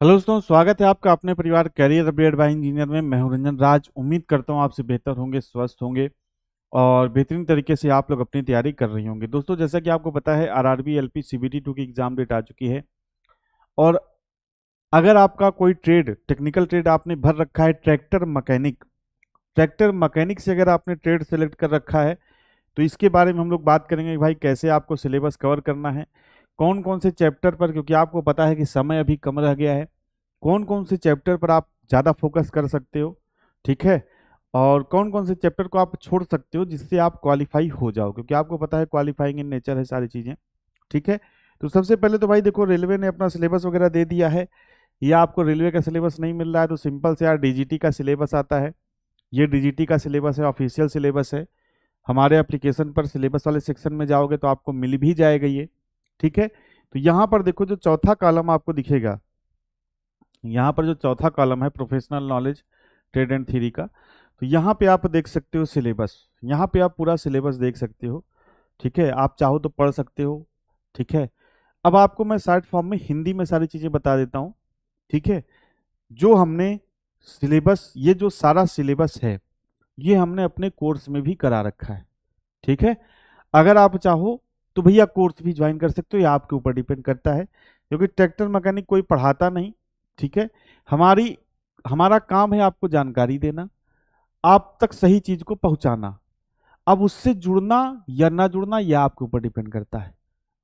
Hello दोस्तों, स्वागत है आपका अपने परिवार कैरियर अपडेट बाय इंजीनियर में। मैं हूं रंजन राज। उम्मीद करता हूं आपसे बेहतर होंगे, स्वस्थ होंगे और बेहतरीन तरीके से आप लोग अपनी तैयारी कर रही होंगे। दोस्तों, जैसा कि आपको पता है, आरआरबी एलपी सीबीटी 2 की एग्जाम डेट आ चुकी है। और अगर आपका कोई ट्रेड, टेक्निकल ट्रेड आपने भर रखा है, ट्रैक्टर मैकेनिक से अगर आपने ट्रेड सेलेक्ट कर रखा है, तो इसके बारे में हम लोग बात करेंगे कि भाई कैसे आपको सिलेबस कवर करना है, कौन कौन से चैप्टर पर, क्योंकि आपको पता है कि समय अभी कम रह गया है, कौन कौन से चैप्टर पर आप ज़्यादा फोकस कर सकते हो, ठीक है। और कौन कौन से चैप्टर को आप छोड़ सकते हो जिससे आप क्वालिफाई हो जाओ, क्योंकि आपको पता है क्वालिफाइंग इन नेचर है सारी चीज़ें, ठीक है। तो सबसे पहले तो भाई देखो, रेलवे ने अपना सिलेबस वगैरह दे दिया है। या आपको रेलवे का सिलेबस नहीं मिल रहा है तो सिंपल से यार डीजीटी का सिलेबस आता है। ये डीजीटी का सिलेबस है, ऑफिशियल सिलेबस है। हमारे एप्लीकेशन पर सिलेबस वाले सेक्शन में जाओगे तो आपको मिल भी जाएगा ये, ठीक है। तो यहाँ पर देखो, जो चौथा कॉलम आपको दिखेगा, यहाँ पर जो चौथा कॉलम है professional knowledge trade and theory का, तो यहाँ पे आप देख सकते हो सिलेबस। यहाँ पे आप पूरा सिलेबस देख सकते हो, ठीक है। आप चाहो तो पढ़ सकते हो, ठीक है। अब आपको मैं शॉर्ट फॉर्म में हिंदी में सारी चीज़ें बता देता हूँ, ठीक है। जो हमने सिलेबस, ये जो सारा सिलेबस है, ये हमने अपने कोर्स में भी करा रखा है, ठीक है। अगर आप चाहो तो भैया कोर्स भी ज्वाइन कर सकते हो, ये आपके ऊपर डिपेंड करता है, क्योंकि ट्रैक्टर मैकेनिक कोई पढ़ाता नहीं, ठीक है। हमारी हमारा काम है आपको जानकारी देना, आप तक सही चीज को पहुंचाना। अब उससे जुड़ना या ना जुड़ना यह आपके ऊपर डिपेंड करता है।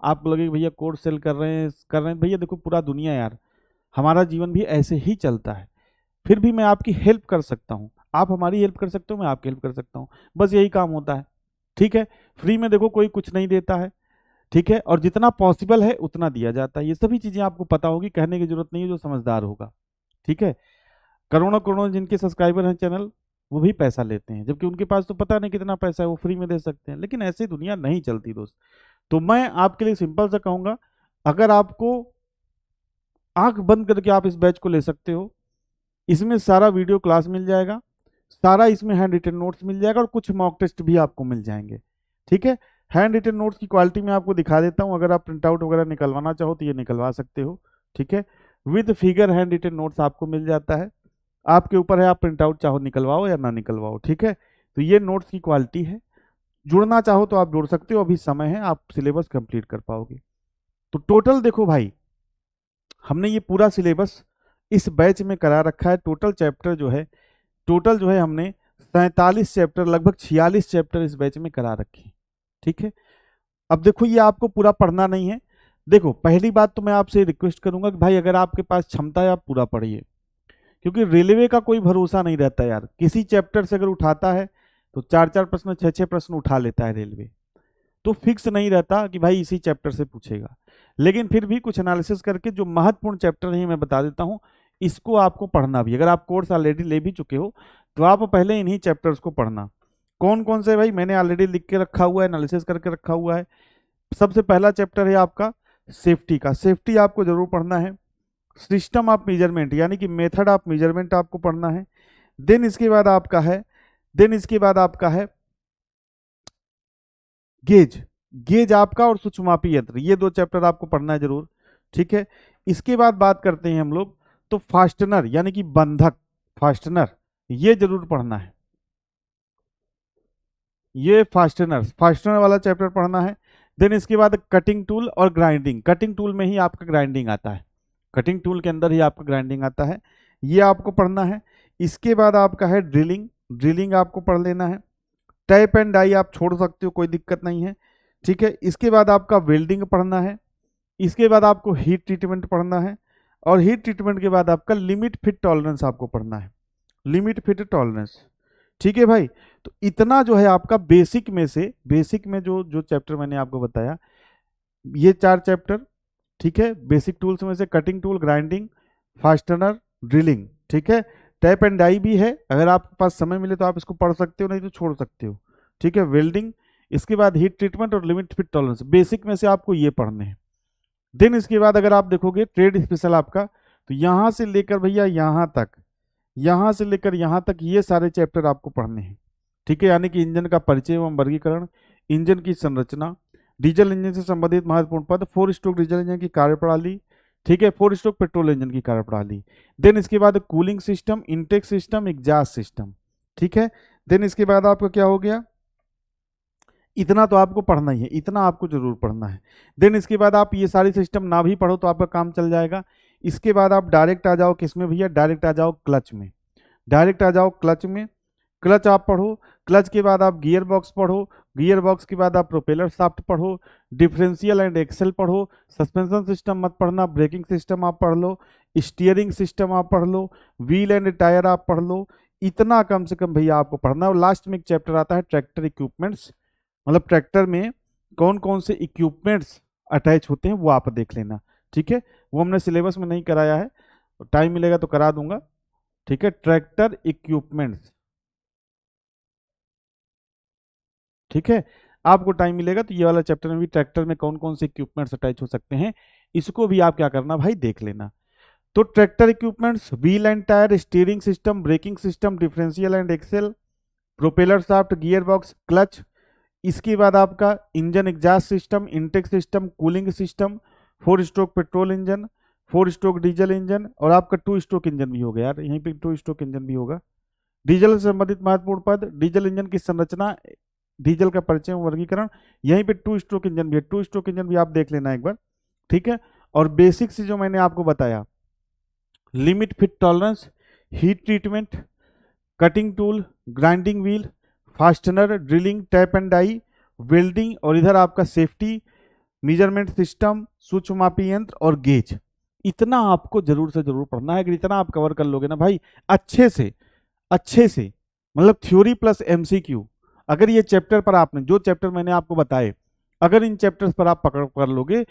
आपको लगे कि भैया कोर्स सेल कर रहे हैं भैया देखो, पूरा दुनिया यार, हमारा जीवन भी ऐसे ही चलता है। फिर भी मैं आपकी हेल्प कर सकता हूँ, आप हमारी हेल्प कर सकते हो, मैं आपकी हेल्प कर सकता हूँ, बस यही काम होता है, ठीक है। फ्री में देखो कोई कुछ नहीं देता है, ठीक है। और जितना पॉसिबल है उतना दिया जाता है, ये सभी चीजें आपको पता होगी, कहने की जरूरत नहीं है, जो समझदार होगा, ठीक है। करोड़ों करोड़ों जिनके सब्सक्राइबर हैं चैनल, वो भी पैसा लेते हैं, जबकि उनके पास तो पता नहीं कितना पैसा है, वो फ्री में दे सकते हैं, लेकिन ऐसी दुनिया नहीं चलती दोस्त। तो मैं आपके लिए सिंपल सा कहूंगा, अगर आपको आंख बंद करके आप इस बैच को ले सकते हो, इसमें सारा वीडियो क्लास मिल जाएगा, सारा इसमें हैंड रिटन नोट्स मिल जाएगा और कुछ मॉक टेस्ट भी आपको मिल जाएंगे, ठीक है। हैंड रिटन नोट्स की क्वालिटी मैं आपको दिखा देता हूं, अगर आप प्रिंट आउट वगैरह निकलवाना चाहो तो ये निकलवा सकते हो, ठीक है। With figure hand written notes आपको मिल जाता है, आपके ऊपर है, आप प्रिंट आउट चाहो निकलवाओ या ना निकलवाओ, ठीक है। तो ये नोट्स की क्वालिटी है। जुड़ना चाहो तो आप जुड़ सकते हो, अभी समय है, आप सिलेबस कंप्लीट कर पाओगे। तो टोटल देखो भाई, हमने ये पूरा सिलेबस इस बैच में करा रखा है। टोटल जो है हमने 47 चैप्टर, लगभग 46 चैप्टर इस बैच में करा रखे हैं, ठीक है। अब देखो, ये आपको पूरा पढ़ना नहीं है। देखो, पहली बात तो मैं आपसे रिक्वेस्ट करूंगा कि भाई अगर आपके पास क्षमता है आप पूरा पढ़िए, क्योंकि रेलवे का कोई भरोसा नहीं रहता यार। किसी चैप्टर से अगर उठाता है तो 4 4 प्रश्न, 6 6 प्रश्न उठा लेता है रेलवे, तो फिक्स नहीं रहता कि भाई इसी चैप्टर से पूछेगा। लेकिन फिर भी कुछ एनालिसिस करके जो महत्वपूर्ण चैप्टर है मैं बता देता हूँ, इसको आपको पढ़ना भी। अगर आप कोर्स ऑलरेडी ले भी चुके हो तो आप पहले इन्हीं चैप्टर्स को पढ़ना। कौन कौन से भाई मैंने ऑलरेडी लिख के रखा हुआ है, एनालिसिस करके रखा हुआ है। सबसे पहला चैप्टर है आपका सेफ्टी का, सेफ्टी आपको जरूर पढ़ना है। सिस्टम ऑफ मेजरमेंट यानी कि मेथड ऑफ मेजरमेंट आपको पढ़ना है। देन इसके बाद आपका है गेज, गेज आपका और सूक्ष्ममापी यंत्र, ये दो चैप्टर आपको पढ़ना है जरूर, ठीक है। इसके बाद बात करते हैं हम लोग, तो फास्टनर यानी कि बंधक, फास्टनर ये जरूर पढ़ना है। ये फास्टनर वाला चैप्टर पढ़ना है। देन इसके बाद कटिंग टूल और ग्राइंडिंग, कटिंग टूल में ही आपका ग्राइंडिंग आता है, कटिंग टूल के अंदर ही आपका ग्राइंडिंग आता है, ये आपको पढ़ना है। इसके बाद आपका है ड्रिलिंग, ड्रिलिंग आपको पढ़ लेना है। टैप एंड डाई आप छोड़ सकते हो, कोई दिक्कत नहीं है, ठीक है। इसके बाद आपका वेल्डिंग पढ़ना है। इसके बाद आपको हीट ट्रीटमेंट पढ़ना है। और हीट ट्रीटमेंट के बाद आपका लिमिट फिट टॉलरेंस आपको पढ़ना है, लिमिट फिट टॉलरेंस, ठीक है भाई। तो इतना जो है आपका बेसिक में से, बेसिक में जो जो चैप्टर मैंने आपको बताया, ये 4 चैप्टर, ठीक है। बेसिक टूल्स में से cutting tool, grinding, fastener, drilling, ठीक है। टैप एंड डाई भी है, अगर आपके पास समय मिले तो आप इसको पढ़ सकते हो, नहीं तो छोड़ सकते हो, ठीक है। वेल्डिंग, इसके बाद हीट ट्रीटमेंट और लिमिट फिट टॉलरेंस, बेसिक में से आपको ये पढ़ने हैं। देन इसके बाद अगर आप देखोगे ट्रेड स्पेशल आपका, तो यहां से लेकर भैया यहां तक, यहां से लेकर यहां तक ये सारे चैप्टर आपको पढ़ने हैं, ठीक है। यानी कि इंजन का परिचय एवं वर्गीकरण, इंजन की संरचना, डीजल इंजन से संबंधित महत्वपूर्ण पद, 4 स्ट्रोक डीजल इंजन की कार्यप्रणाली, ठीक है, 4 स्ट्रोक पेट्रोल इंजन की कार्यप्रणाली। देन इसके बाद cooling system, intake system, exhaust system. ठीक है, देन इसके बाद आपका क्या हो गया, इतना तो आपको पढ़ना ही है, इतना आपको जरूर पढ़ना है। देन इसके बाद आप ये सारी सिस्टम ना भी पढ़ो तो आपका काम चल जाएगा। इसके बाद आप डायरेक्ट आ जाओ किसमें भैया, डायरेक्ट आ जाओ क्लच में। डायरेक्ट आ जाओ क्लच में, क्लच आप पढ़ो। क्लच के बाद आप गियर बॉक्स पढ़ो, गियर बॉक्स के बाद आप प्रोपेलर शाफ्ट पढ़ो, डिफरेंशियल एंड एक्सेल पढ़ो। सस्पेंशन सिस्टम मत पढ़ना, ब्रेकिंग सिस्टम आप पढ़ लो, स्टीयरिंग सिस्टम आप पढ़ लो, व्हील एंड टायर आप पढ़ लो। इतना कम से कम भैया आपको पढ़ना है। और लास्ट में एक चैप्टर आता है ट्रैक्टर इक्विपमेंट्स, मतलब ट्रैक्टर में कौन कौन से इक्विपमेंट्स अटैच होते हैं वो आप देख लेना। ठीक है, वो हमने सिलेबस में नहीं कराया है, टाइम मिलेगा तो करा दूंगा। ठीक है, ट्रैक्टर इक्विपमेंट्स। ठीक है, आपको टाइम मिलेगा तो ये वाला चैप्टर में भी ट्रैक्टर में कौन कौन से इक्विपमेंट्स अटैच हो सकते हैं इसको भी आप क्या करना भाई, देख लेना। तो tractor equipments, wheel and tyre, steering system, braking system, differential and axle, propeller shaft, gear box, clutch. इसके बाद आपका engine exhaust system, intake system, cooling system, 4 stroke petrol engine, 4 stroke diesel engine, और आपका 2 स्ट्रोक इंजन भी हो गया यार, यहीं पे 2 स्ट्रोक इंजन भी होगा। डीजल से संबंधित महत्वपूर्ण पद, डीजल इंजन की संरचना, डीजल का परिचय, वर्गीकरण। यहीं पे 2 स्ट्रोक इंजन भी है, 2 स्ट्रोक इंजन भी आप देख लेना एक बार। ठीक है, और बेसिक से जो मैंने आपको बताया, limit fit tolerance, heat treatment, cutting tool, grinding wheel, fastener, drilling, tap and die, welding, और इधर आपका सेफ्टी, मेजरमेंट सिस्टम, सूक्ष्ममापी यंत्र और गेज। इतना आपको जरूर से जरूर पढ़ना है। अगर इतना आप कवर कर लोगे ना भाई अच्छे से, अच्छे से, मतलब थ्योरी प्लस एमसीक्यू, अगर ये चैप्टर पर आपने जो चैप्टर मैंने आपको बताए, अगर इन चैप्टर्स पर आप पकड़ कर लोगे,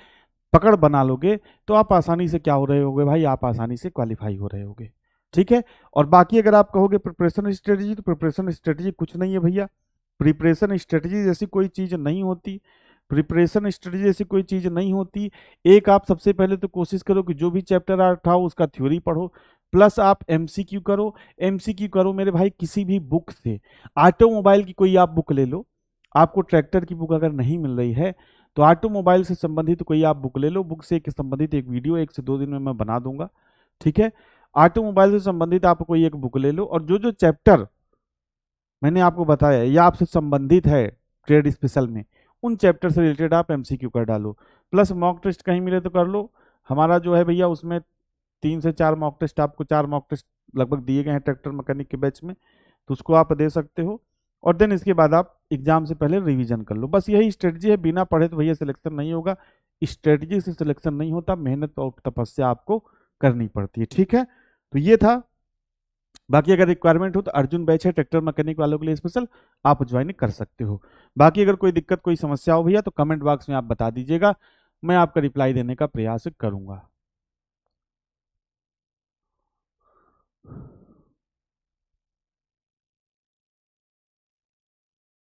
पकड़ बना लोगे, तो आप आसानी से क्या हो रहे होगे भाई, आप आसानी से क्वालिफाई हो रहे होगे। ठीक है, और बाकी अगर आप कहोगे प्रिपरेशन स्ट्रेटजी, तो प्रिपरेशन स्ट्रेटजी कुछ नहीं है भैया। प्रिपरेशन स्ट्रेटजी जैसी कोई चीज नहीं होती, प्रिपरेशन स्ट्रेटजी जैसी कोई चीज नहीं होती। एक आप सबसे पहले तो कोशिश करो कि जो भी चैप्टर उठाओ उसका थ्योरी पढ़ो, प्लस आप एमसीक्यू करो। एमसीक्यू करो मेरे भाई किसी भी बुक से, ऑटोमोबाइल की कोई आप बुक ले लो, आपको ट्रैक्टर की बुक अगर नहीं मिल रही है तो ऑटोमोबाइल से संबंधित कोई आप बुक ले लो, बुक से संबंधित एक वीडियो 1 से 2 दिन में मैं बना दूंगा। ठीक है, ऑटोमोबाइल से संबंधित आप कोई एक बुक ले लो, और जो जो चैप्टर मैंने आपको बताया या आपसे संबंधित है ट्रेड स्पेशल में, उन चैप्टर से रिलेटेड आप एमसीक्यू कर डालो। प्लस मॉक टेस्ट कहीं मिले तो कर लो, हमारा जो है भैया उसमें 3 से 4 मॉक टेस्ट, आपको 4 मॉक टेस्ट लगभग दिए गए हैं ट्रैक्टर मैकेनिक के बैच में, तो उसको आप दे सकते हो। और देन इसके बाद आप एग्जाम से पहले रिवीजन कर लो। बस यही स्ट्रेटजी है, बिना पढ़े तो भैया सिलेक्शन नहीं होगा, स्ट्रेटजी से सिलेक्शन नहीं होता, मेहनत और तपस्या आपको करनी पड़ती है। ठीक है, तो ये था। बाकी अगर रिक्वायरमेंट हो तो अर्जुन बैच है ट्रैक्टर मैकेनिक वालों के लिए स्पेशल, आप ज्वाइन कर सकते हो। बाकी अगर कोई दिक्कत कोई समस्या हो भैया तो कमेंट बॉक्स में आप बता दीजिएगा, मैं आपका रिप्लाई देने का प्रयास करूंगा।